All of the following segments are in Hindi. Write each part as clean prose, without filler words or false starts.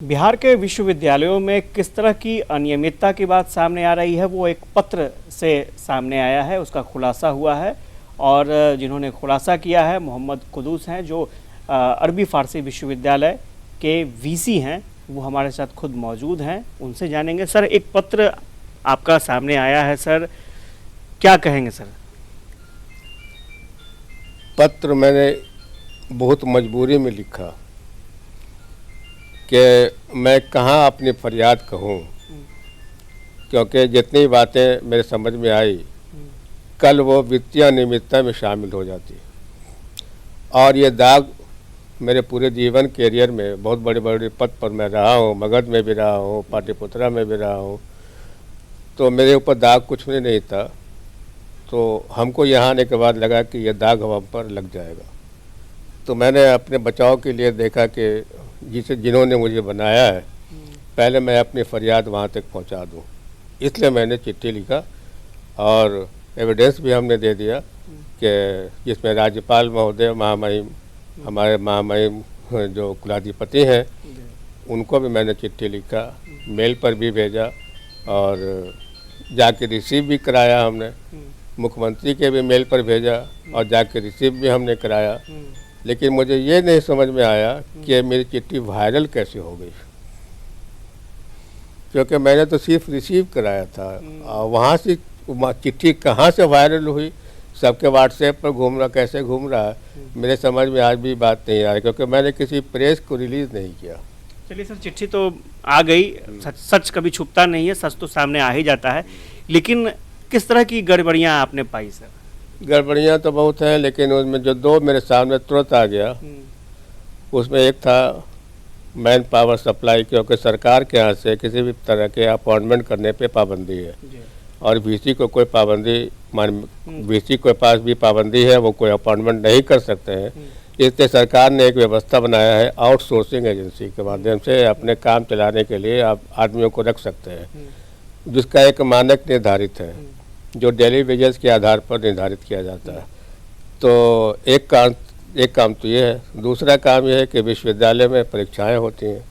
बिहार के विश्वविद्यालयों में किस तरह की अनियमितता की बात सामने आ रही है वो एक पत्र से सामने आया है, उसका खुलासा हुआ है। और जिन्होंने खुलासा किया है मोहम्मद कुदूस हैं, जो अरबी फ़ारसी विश्वविद्यालय के वीसी हैं। वो हमारे साथ खुद मौजूद हैं, उनसे जानेंगे। सर, एक पत्र आपका सामने आया है, सर क्या कहेंगे सर? पत्र मैंने बहुत मजबूरी में लिखा कि मैं कहाँ अपनी फरियाद कहूँ, क्योंकि जितनी बातें मेरे समझ में आई कल वो वित्तीय अनियमितता में शामिल हो जाती। और ये दाग मेरे पूरे जीवन कैरियर में बहुत बड़े बड़े पद पर मैं रहा हूँ, मगध में भी रहा हूँ, पाटलिपुत्रा में भी रहा हूँ, तो मेरे ऊपर दाग कुछ भी नहीं था। तो हमको यहाँ आने के बाद लगा कि ये दाग हम पर लग जाएगा। तो मैंने अपने बचाव के लिए देखा कि जिन्होंने मुझे बनाया है, पहले मैं अपनी फरियाद वहाँ तक पहुँचा दूँ। इसलिए मैंने चिट्ठी लिखा और एविडेंस भी हमने दे दिया कि जिसमें राज्यपाल महोदय, महामहिम, हमारे महामहिम जो कुलाधिपति हैं, उनको भी मैंने चिट्ठी लिखा, मेल पर भी भेजा और जाके रिसीव भी कराया हमने। मुख्यमंत्री के भी मेल पर भेजा और जाके रिसीव भी हमने कराया। लेकिन मुझे ये नहीं समझ में आया कि मेरी चिट्ठी वायरल कैसे हो गई, क्योंकि मैंने तो सिर्फ रिसीव कराया था और वहाँ से चिट्ठी कहाँ से वायरल हुई, सबके व्हाट्सएप पर घूम रहा, कैसे घूम रहा है, मेरे समझ में आज भी बात नहीं आ रही, क्योंकि मैंने किसी प्रेस को रिलीज़ नहीं किया। चलिए सर, चिट्ठी तो आ गई, सच कभी छुपता नहीं है, सच तो सामने आ ही जाता है। लेकिन किस तरह की गड़बड़ियाँ आपने पाई सर? गड़बड़ियाँ तो बहुत हैं, लेकिन उसमें जो दो मेरे सामने तुरंत आ गया, उसमें एक था मैन पावर सप्लाई, क्योंकि सरकार के यहाँ से किसी भी तरह के अपॉइंटमेंट करने पे पाबंदी है और वीसी को कोई पाबंदी, वीसी के पास भी पाबंदी है, वो कोई अपॉइंटमेंट नहीं कर सकते हैं। इसलिए सरकार ने एक व्यवस्था बनाया है, आउटसोर्सिंग एजेंसी के माध्यम से अपने काम चलाने के लिए आप आदमियों को रख सकते हैं, जिसका एक मानक निर्धारित है जो डेली वेजेस के आधार पर निर्धारित किया जाता है। तो एक काम तो ये है। दूसरा काम ये है कि विश्वविद्यालय में परीक्षाएं होती हैं,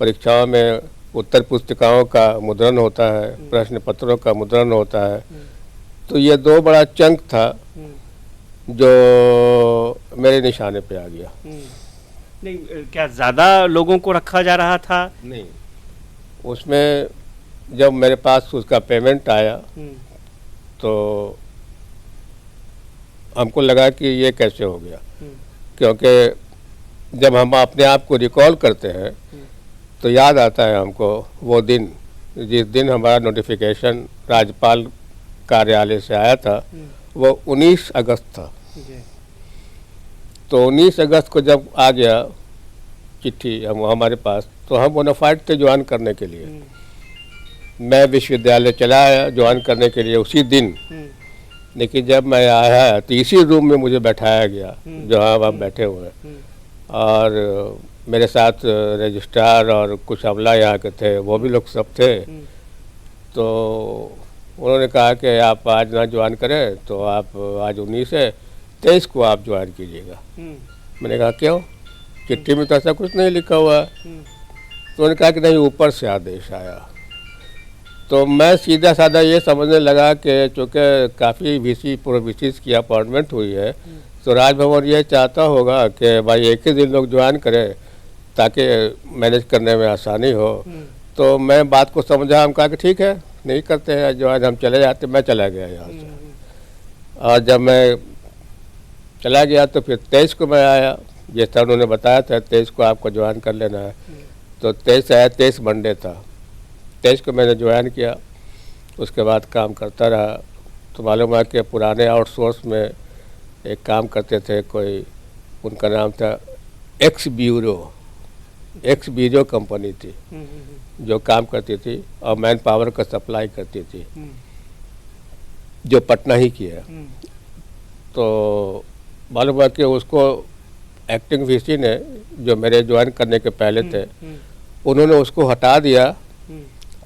परीक्षाओं में उत्तर पुस्तिकाओं का मुद्रण होता है, प्रश्न पत्रों का मुद्रण होता है। तो ये दो बड़ा चंक था जो मेरे निशाने पे आ गया। नहीं, क्या ज़्यादा लोगों को रखा जा रहा था? नहीं, उसमें जब मेरे पास उसका पेमेंट आया तो हमको लगा कि ये कैसे हो गया, क्योंकि जब हम अपने आप को रिकॉल करते हैं तो याद आता है हमको वो दिन, जिस दिन हमारा नोटिफिकेशन राज्यपाल कार्यालय से आया था, वो 19 अगस्त था। तो 19 अगस्त को जब आ गया चिट्ठी हमारे पास, तो हम बोनाफाइड थे ज्वाइन करने के लिए। मैं विश्वविद्यालय चला आया ज्वाइन करने के लिए उसी दिन। लेकिन जब मैं आया तो इसी रूम में मुझे बैठाया गया जहाँ आप बैठे हुए हैं, और मेरे साथ रजिस्ट्रार और कुछ अमला यहाँ के थे, वो भी लोग सब थे। तो उन्होंने कहा कि आप आज ना ज्वाइन करें तो आप आज 19 है, 23 को आप ज्वाइन कीजिएगा। मैंने कहा क्यों, चिट्ठी में तो ऐसा कुछ नहीं लिखा हुआ है। तो उन्होंने कहा कि नहीं, ऊपर से आदेश आया। तो मैं सीधा साधा ये समझने लगा कि चूँकि काफ़ी वीसी वीसीज की अपॉइंटमेंट हुई है, तो राजभवन ये चाहता होगा कि भाई एक ही दिन लोग ज्वाइन करें ताकि मैनेज करने में आसानी हो। तो मैं बात को समझा, हम कहा कि ठीक है, नहीं करते हैं ज्वाइन, हम चले जाते। मैं चला गया यहाँ से, और जब मैं चला गया तो फिर 23 को मैं आया, जैसा उन्होंने बताया था 23 को आपको ज्वाइन कर लेना है। तो 23 आया, 23 मंडे था, 23 को मैंने ज्वाइन किया। उसके बाद काम करता रहा। तो मालूम है कि पुराने आउटसोर्स में एक काम करते थे कोई, उनका नाम था एक्स ब्यूरो कंपनी थी जो काम करती थी और मैन पावर का सप्लाई करती थी, जो पटना ही की है। तो मालूम है कि उसको एक्टिंग वीसी ने, जो मेरे ज्वाइन करने के पहले थे, उन्होंने उसको हटा दिया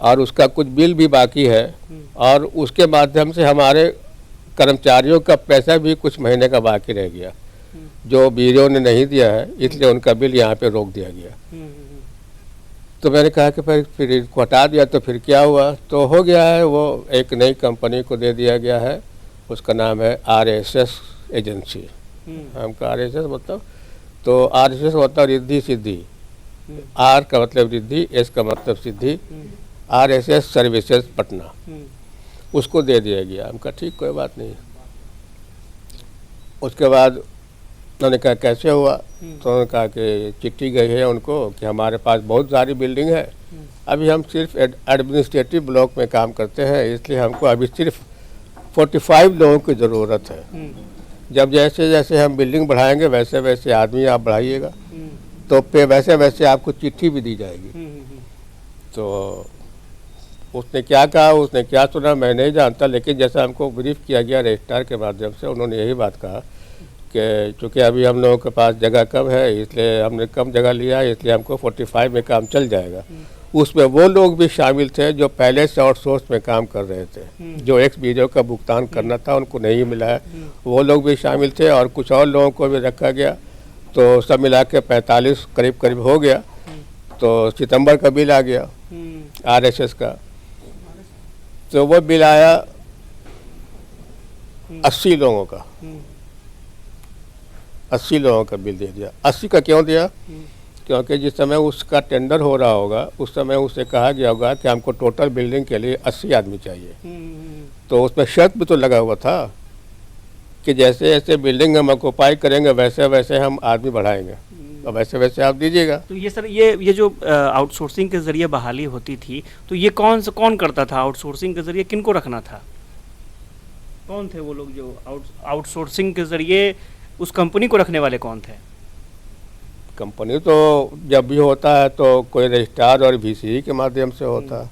और उसका कुछ बिल भी बाकी है, और उसके माध्यम से हमारे कर्मचारियों का पैसा भी कुछ महीने का बाकी रह गया जो ब्यूरो ने नहीं दिया है, इसलिए उनका बिल यहाँ पे रोक दिया गया। तो मैंने कहा कि फिर इसको हटा दिया तो फिर क्या हुआ, तो हो गया है वो एक नई कंपनी को दे दिया गया है, उसका नाम है RSS एजेंसी। हमका RSS मतलब, तो RSS होता है रिद्धि सिद्धि, R का मतलब रिद्धि, S का मतलब सिद्धि, RSS सर्विसेज पटना, उसको दे दिया गया। हमका ठीक कोई बात नहीं। उसके बाद उन्होंने कहा कैसे हुआ, तो उन्होंने कहा कि चिट्ठी गई है उनको कि हमारे पास बहुत सारी बिल्डिंग है, अभी हम सिर्फ एडमिनिस्ट्रेटिव ब्लॉक में काम करते हैं, इसलिए हमको अभी सिर्फ 45 लोगों की ज़रूरत है। जब जैसे जैसे हम बिल्डिंग बढ़ाएंगे वैसे वैसे आदमी आप बढ़ाइएगा, तो पे वैसे वैसे आपको चिट्ठी भी दी जाएगी। तो उसने क्या कहा, उसने क्या सुना मैं नहीं जानता, लेकिन जैसा हमको ब्रीफ किया गया रजिस्ट्रार के माध्यम से, उन्होंने यही बात कहा कि चूँकि अभी हम लोगों के पास जगह कम है, इसलिए हमने कम जगह लिया है, इसलिए हमको 45 में काम चल जाएगा। उसमें वो लोग भी शामिल थे जो पहले से आउटसोर्स में काम कर रहे थे, जो एक्स वीडियो का भुगतान करना था उनको नहीं मिला है, वो लोग भी शामिल थे, और कुछ और लोगों को भी रखा गया। तो सब मिला के 45 करीब करीब हो गया। तो सितंबर का बिल आ गया RSS का, तो वो बिल आया 80 लोगों का, 80 लोगों का बिल दे दिया। 80 का क्यों दिया, क्योंकि जिस समय उसका टेंडर हो रहा होगा उस समय उसे कहा गया होगा कि हमको टोटल बिल्डिंग के लिए 80 आदमी चाहिए। तो उसमें शर्त भी तो लगा हुआ था कि जैसे जैसे बिल्डिंग हम ऑक्यूपाई करेंगे वैसे वैसे हम आदमी बढ़ाएंगे, और वैसे वैसे आप दीजिएगा। तो ये सर ये जो आउटसोर्सिंग के ज़रिए बहाली होती थी, तो ये कौन करता था आउटसोर्सिंग के ज़रिए, किनको रखना था, कौन थे वो लोग जो आउटसोर्सिंग के ज़रिए उस कंपनी को रखने वाले कौन थे? कंपनी तो जब भी होता है तो कोई रजिस्ट्रार और VC के माध्यम से होता है,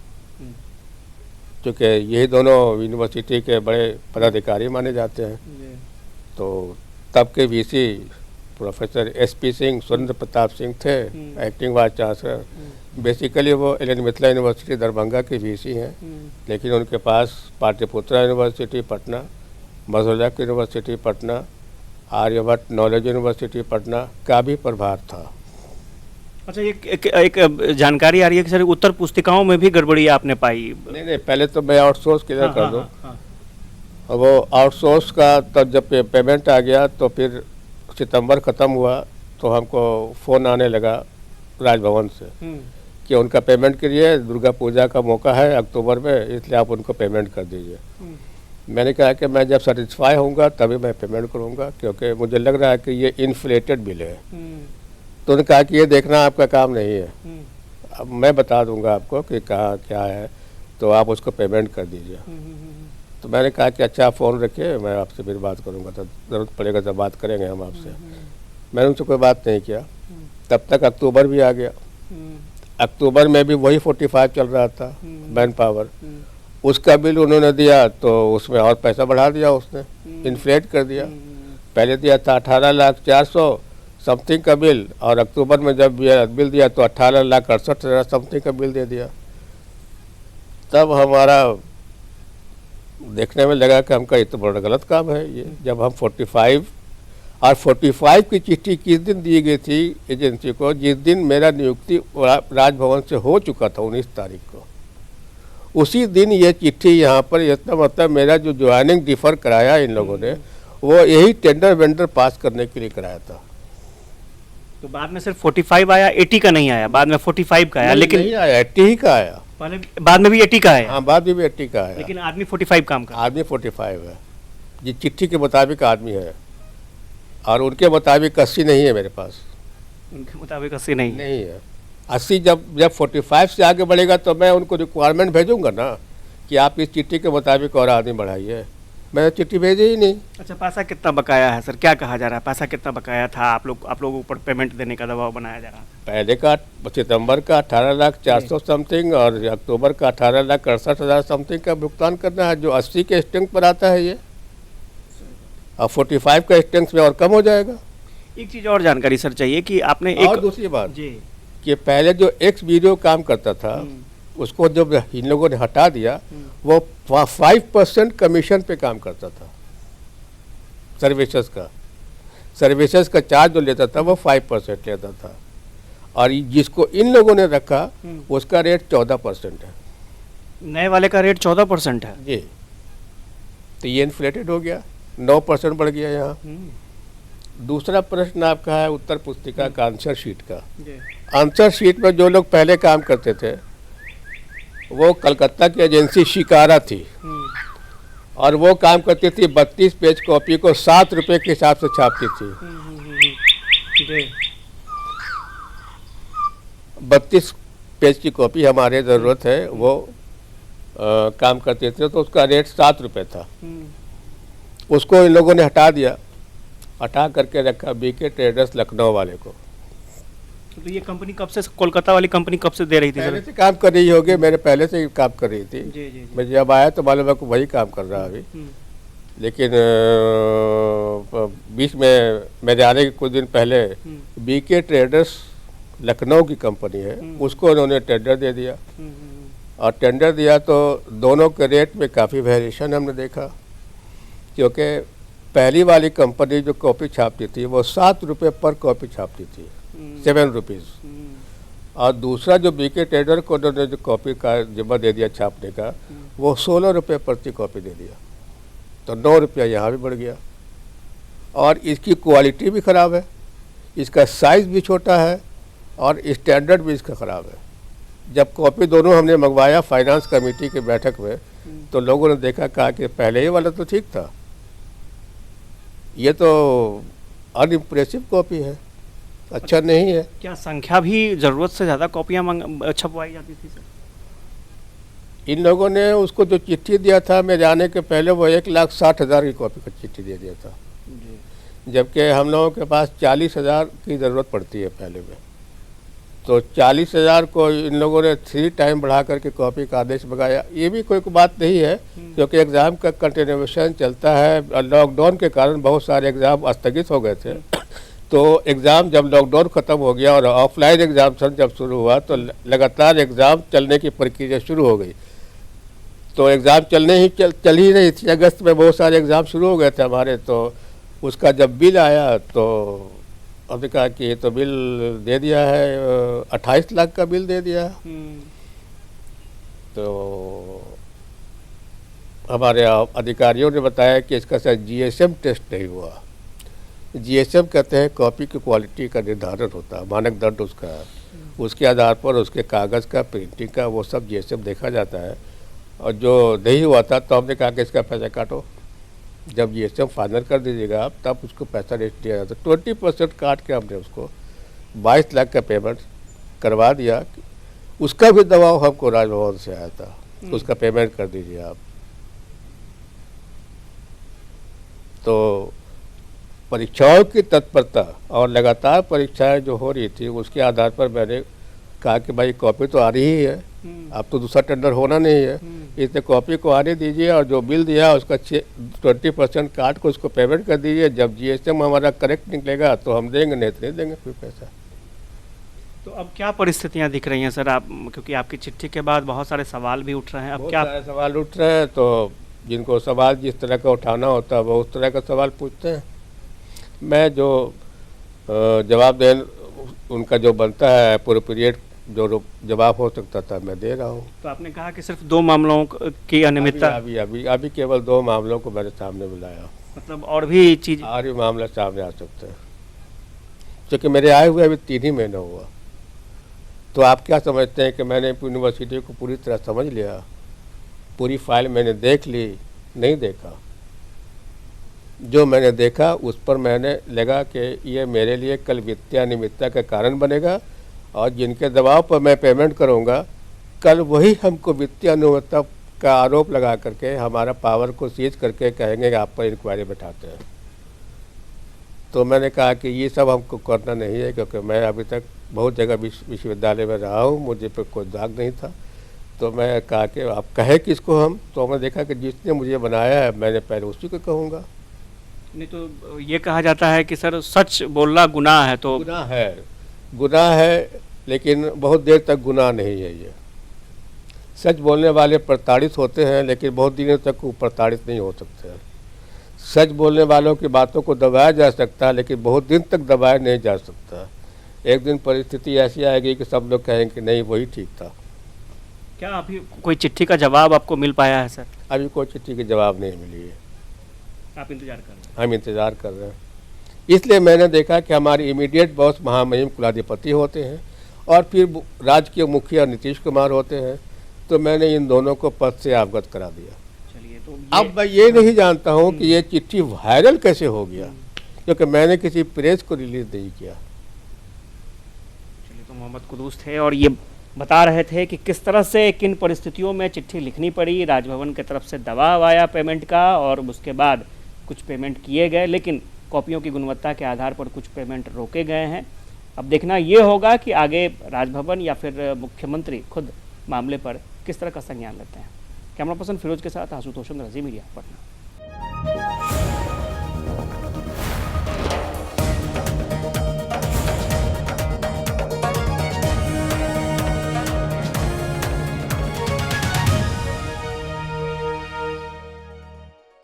क्योंकि यही दोनों यूनिवर्सिटी के बड़े पदाधिकारी माने जाते हैं। तो तब के VC professor SP Singh, Surendra Pratap Singh थे, एक्टिंग वाइस चांसलर। बेसिकली वो L N Mithila university Darbhanga के VC हैं, लेकिन उनके पास पाटलिपुत्रा यूनिवर्सिटी पटना, मधुरक university Patna, Aryabhatta knowledge university Patna का भी प्रभार था। अच्छा, एक जानकारी आ रही है कि सर उत्तर पुस्तिकाओं में भी गड़बड़ी आपने पाई। नहीं, पहले तो मैं आउटसोर्स क्लियर कर दूँ। और वो आउटसोर्स का तब जब पेमेंट आ गया तो फिर सितंबर ख़त्म हुआ तो हमको फ़ोन आने लगा राजभवन से कि उनका पेमेंट करिए, दुर्गा पूजा का मौका है अक्टूबर में, इसलिए आप उनको पेमेंट कर दीजिए। मैंने कहा कि मैं जब सेटिस्फाई होऊंगा तभी मैं पेमेंट करूंगा, क्योंकि मुझे लग रहा है कि ये इन्फ्लेटेड बिल है। तो उन्होंने कहा कि ये देखना आपका काम नहीं है, अब मैं बता दूंगा आपको कि कहाँ क्या है, तो आप उसको पेमेंट कर दीजिए। तो मैंने कहा कि अच्छा फ़ोन रखिए, मैं आपसे फिर बात करूंगा, तो ज़रूरत पड़ेगा तो बात करेंगे हम आपसे। मैंने उनसे कोई बात नहीं किया। तब तक अक्टूबर भी आ गया। अक्टूबर में भी वही 45 चल रहा था मैन पावर, उसका बिल उन्होंने दिया तो उसमें और पैसा बढ़ा दिया, उसने इन्फ्लेट कर दिया। पहले दिया था 18,04,000 समथिंग का बिल, और अक्टूबर में जब बिल दिया तो 18,68,000 समथिंग का बिल दे दिया। तब हमारा देखने में लगा कि हमका ये तो बड़ा गलत काम है ये, जब हम 45 की चिट्ठी किस दिन दी गई थी एजेंसी को, जिस दिन मेरा नियुक्ति राजभवन से हो चुका था 19 तारीख को, उसी दिन ये चिट्ठी यहाँ पर, इतना मतलब मेरा जो ज्वाइनिंग डिफर कराया इन लोगों ने, वो यही टेंडर वेंडर पास करने के लिए कराया था। तो बाद में सिर्फ 45 आया, 80 का नहीं आया, बाद में 45 का आया। लेकिन नहीं आया, 80 ही का आया। पहले बाद में भी 80 का आया। हाँ, बाद में भी 80 का आया, लेकिन आदमी 45 काम का, आदमी 45 है, ये चिट्ठी के मुताबिक आदमी है, और उनके मुताबिक 80 नहीं है मेरे पास। उनके मुताबिक 80 नहीं है। 80 जब 45 से आगे बढ़ेगा तो मैं उनको रिक्वायरमेंट भेजूंगा ना कि आप इस चिट्ठी के मुताबिक और आदमी बढ़ाइए। मैंने चिट्ठी भेजी ही नहीं। अच्छा, पैसा कितना बकाया है सर, क्या कहा जा रहा है, पैसा कितना बकाया था? आप लोगों ऊपर पेमेंट देने का दबाव बनाया जा रहा है। पहले का सितंबर का 18,04,000 समथिंग, और अक्टूबर का 18,68,000 समथिंग का भुगतान करना है, जो 80 के स्ट्रेंथ पर आता है ये, और 45 का स्ट्रेंथ में और कम हो जाएगा। एक चीज़ और जानकारी सर चाहिए कि आपने और दूसरी बात जी, कि पहले जो एक्स वीडियो काम करता था उसको जब इन लोगों ने हटा दिया, वो 5% कमीशन पे काम करता था। सर्विसेज का चार्ज जो लेता था वो 5% लेता था, और जिसको इन लोगों ने रखा उसका रेट 14% है। नए वाले का रेट 14% है जी, तो ये इन्फ्लेटेड हो गया, 9% बढ़ गया यहाँ। दूसरा प्रश्न आपका है उत्तर पुस्तिका का आंसर शीट का। आंसर शीट में जो लोग पहले काम करते थे वो कलकत्ता की एजेंसी शिकारा थी और वो काम करती थी 32 पेज कॉपी को 7 रुपये के हिसाब से छापती थी। 32 पेज की कॉपी हमारे ज़रूरत है वो काम करते थे, तो उसका रेट 7 रुपये था। उसको इन लोगों ने हटा दिया, हटा करके रखा बीके ट्रेडर्स लखनऊ वाले को। तो ये कंपनी कब से, कोलकाता वाली कंपनी कब से दे रही थी? पहले से काम कर रही होगी, मेरे पहले से ही काम कर रही थी। जी। मैं जब आया तो मालूम है कि वही काम कर रहा अभी। लेकिन बीच में मेरे आने के कुछ दिन पहले बीके ट्रेडर्स लखनऊ की कंपनी है, उसको उन्होंने टेंडर दे दिया। और टेंडर दिया तो दोनों के रेट में काफ़ी वेरिएशन हमने देखा, क्योंकि पहली वाली कंपनी जो कॉपी छापती थी वो 7 रुपये पर कॉपी छापती थी, 7 रुपीज़। और दूसरा जो बीके ट्रेडर को उन्होंने जो कॉपी का जिम्मा दे दिया छापने का, वो 16 रुपये प्रति कॉपी दे दिया, तो 9 रुपया यहाँ भी बढ़ गया। और इसकी क्वालिटी भी ख़राब है, इसका साइज़ भी छोटा है और स्टैंडर्ड भी इसका ख़राब है। जब कॉपी दोनों हमने मंगवाया फाइनेंस कमेटी की बैठक में, तो लोगों ने देखा, कहा कि पहले ही वाला तो ठीक था, ये तो अनइम्प्रेसिव कॉपी है, अच्छा नहीं है। क्या संख्या भी ज़रूरत से ज़्यादा कॉपियाँ छपवाई जाती थी सर? इन लोगों ने उसको जो चिट्ठी दिया था मेरे आने के पहले, वो 1,60,000 की कॉपी का चिट्ठी दे दिया था, जबकि हम लोगों के पास 40,000 की ज़रूरत पड़ती है पहले में। तो 40,000 को इन लोगों ने 3 टाइम बढ़ा करके कॉपी का आदेश मंगाया। ये भी कोई बात नहीं है, क्योंकि एग्ज़ाम का कंटिन्यूएशन चलता है। लॉकडाउन के कारण बहुत सारे एग्ज़ाम स्थगित हो गए थे, तो एग्ज़ाम जब लॉकडाउन ख़त्म हो गया और ऑफलाइन एग्ज़ाम जब शुरू हुआ, तो लगातार एग्ज़ाम चलने की प्रक्रिया शुरू हो गई। तो एग्ज़ाम चल ही रही थी, अगस्त में बहुत सारे एग्ज़ाम शुरू हो गए थे हमारे। तो उसका जब बिल आया तो हमने कहा कि ये तो बिल दे दिया है, 28 लाख का बिल दे दिया है। तो हमारे अधिकारियों ने बताया कि इसका शायद जीएसएम टेस्ट नहीं हुआ। जीएसएम कहते हैं कॉपी की क्वालिटी का निर्धारण होता है, मानक दंड उसका है, उसके आधार पर उसके कागज़ का, प्रिंटिंग का, वो सब जीएसएम देखा जाता है। और जो नहीं हुआ था तो हमने कहा कि इसका पैसा काटो, जब जीएसएम फाइनल कर दीजिएगा आप, तब उसको पैसा रेट दिया जाता। 20% काट के हमने उसको 22 लाख का पेमेंट करवा दिया। उसका भी दबाव हमको राजभवन से आया था, उसका पेमेंट कर दीजिए आप। तो परीक्षाओं की तत्परता और लगातार परीक्षाएं जो हो रही थी, उसके आधार पर मैंने कहा कि भाई कॉपी तो आ रही ही है, अब तो दूसरा टेंडर होना नहीं है, इसलिए कॉपी को आने दीजिए और जो बिल दिया उसका 20% काट को उसको पेमेंट कर दीजिए। जब जीएसएम हमारा करेक्ट निकलेगा तो हम देंगे, नहीं तो नहीं देंगे फिर पैसा। तो अब क्या परिस्थितियां दिख रही हैं सर? आप, क्योंकि आपकी चिट्ठी के बाद बहुत सारे सवाल भी उठ रहे हैं, अब क्या सारे सवाल उठ रहे हैं, तो जिनको सवाल जिस तरह का उठाना होता है वो उस तरह का सवाल पूछते हैं। मैं जो जवाब दें उनका जो बनता है अप्रोप्रिएट जो जवाब हो सकता था मैं दे रहा हूँ। तो आपने कहा कि सिर्फ 2 मामलों की अनियमितता, अभी केवल 2 मामलों को मैंने सामने बुलाया, मतलब और भी मामला सामने आ सकते हैं, क्योंकि मेरे आए हुए अभी 3 ही महीने हुआ। तो आप क्या समझते हैं कि मैंने यूनिवर्सिटी को पूरी तरह समझ लिया, पूरी फाइल मैंने देख ली? नहीं देखा। जो मैंने देखा उस पर मैंने लगा कि ये मेरे लिए कल वित्तीय अनियमितता का कारण बनेगा, और जिनके दबाव पर मैं पेमेंट करूंगा, कल वही हमको वित्तीय अनियमितता का आरोप लगा करके हमारा पावर को सीज करके कहेंगे कि आप पर इंक्वायरी बैठाते हैं। तो मैंने कहा कि ये सब हमको करना नहीं है, क्योंकि मैं अभी तक बहुत जगह विश्वविद्यालय में रहा हूँ, मुझे पर कोई दाग नहीं था। तो मैं कहा कि आप कहें किसको हम, तो हमने देखा कि जिसने मुझे बनाया है मैंने पहले उसी को कहूँगा। नहीं तो ये कहा जाता है कि सर सच बोलना गुनाह है, तो गुनाह है, लेकिन बहुत देर तक गुनाह नहीं है। ये सच बोलने वाले प्रताड़ित होते हैं, लेकिन बहुत दिनों तक वो प्रताड़ित नहीं हो सकते हैं। सच बोलने वालों की बातों को दबाया जा सकता है, लेकिन बहुत दिन तक दबाया नहीं जा सकता। एक दिन परिस्थिति ऐसी आएगी कि सब लोग कहेंगे कि नहीं वही ठीक था। क्या अभी कोई चिट्ठी का जवाब आपको मिल पाया है सर? अभी कोई चिट्ठी के जवाब नहीं मिली है, आप इंतजार कर रहे हैं? हम इंतज़ार कर रहे हैं। इसलिए मैंने देखा कि हमारे इमीडिएट बॉस महामहिम कुलाधिपति होते हैं और फिर राज्य के मुखिया नीतीश कुमार होते हैं, तो मैंने इन दोनों को पद से अवगत करा दिया। चलिए, तो अब मैं ये नहीं जानता हूँ कि ये चिट्ठी वायरल कैसे हो गया, क्योंकि मैंने किसी प्रेस को रिलीज नहीं किया। चलिए, तो मोहम्मद कुदूस थे और ये बता रहे थे कि किस तरह से किन परिस्थितियों में चिट्ठी लिखनी पड़ी। राजभवन की तरफ से दबाव आया पेमेंट का और उसके बाद कुछ पेमेंट किए गए, लेकिन कॉपियों की गुणवत्ता के आधार पर कुछ पेमेंट रोके गए हैं। अब देखना ये होगा कि आगे राजभवन या फिर मुख्यमंत्री खुद मामले पर किस तरह का संज्ञान लेते हैं। कैमरा पर्सन फिरोज के साथ आशुतोष रजी, मीडिया, पटना।